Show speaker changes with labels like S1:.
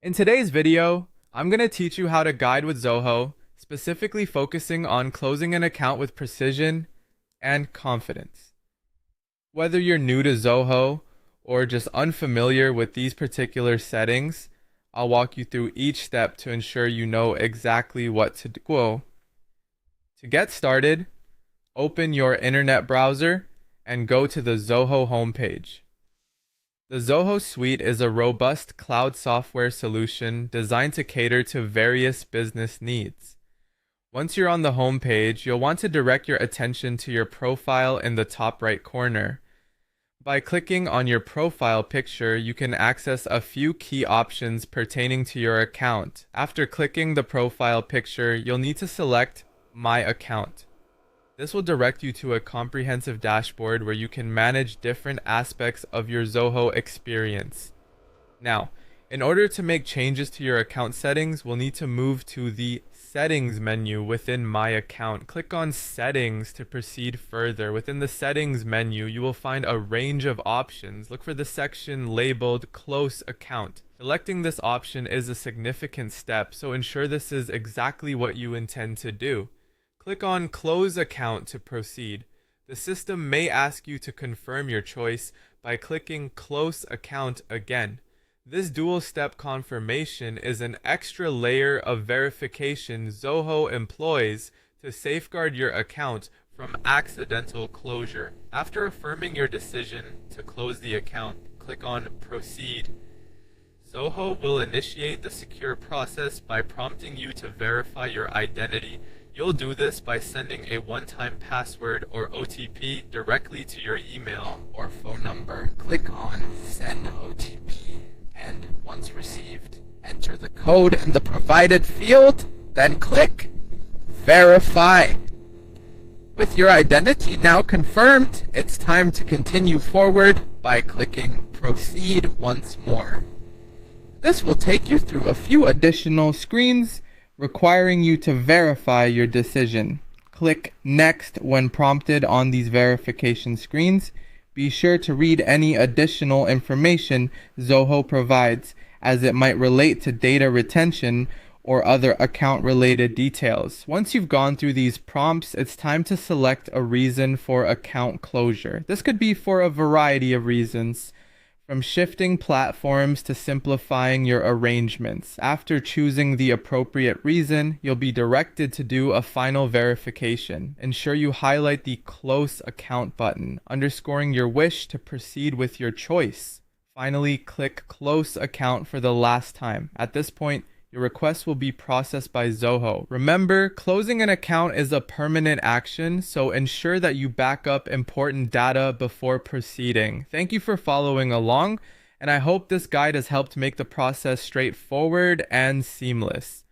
S1: In today's video, I'm going to teach you how to guide with Zoho, specifically focusing on closing an account with precision and confidence. Whether you're new to Zoho or just unfamiliar with these particular settings, I'll walk you through each step to ensure you know exactly what to do. To get started, open your internet browser and go to the Zoho homepage. The Zoho Suite is a robust cloud software solution designed to cater to various business needs. Once you're on the home page, you'll want to direct your attention to your profile in the top right corner. By clicking on your profile picture, you can access a few key options pertaining to your account. After clicking the profile picture, you'll need to select My Account. This will direct you to a comprehensive dashboard where you can manage different aspects of your Zoho experience. Now, in order to make changes to your account settings, we'll need to move to the Settings menu within My Account. Click on Settings to proceed further. Within the Settings menu, you will find a range of options. Look for the section labeled Close Account. Selecting this option is a significant step, so ensure this is exactly what you intend to do. Click on Close Account to proceed. The system may ask you to confirm your choice by clicking Close Account again. This dual-step confirmation is an extra layer of verification Zoho employs to safeguard your account from accidental closure. After affirming your decision to close the account, click on Proceed. Zoho will initiate the secure process by prompting you to verify your identity. You'll do this by sending a one-time password or OTP directly to your email or phone number. Click on Send OTP, and once received, enter the code in the provided field, then click Verify. With your identity now confirmed, it's time to continue forward by clicking Proceed once more. This will take you through a few additional screens requiring you to verify your decision. Click Next when prompted on these verification screens. Be sure to read any additional information Zoho provides, as it might relate to data retention or other account-related details. Once you've gone through these prompts, it's time to select a reason for account closure. This could be for a variety of reasons, from shifting platforms to simplifying your arrangements. After choosing the appropriate reason, you'll be directed to do a final verification. Ensure you highlight the Close Account button, underscoring your wish to proceed with your choice. Finally, click Close Account for the last time. At this point, your request will be processed by Zoho. Remember, closing an account is a permanent action, so ensure that you back up important data before proceeding. Thank you for following along, and I hope this guide has helped make the process straightforward and seamless.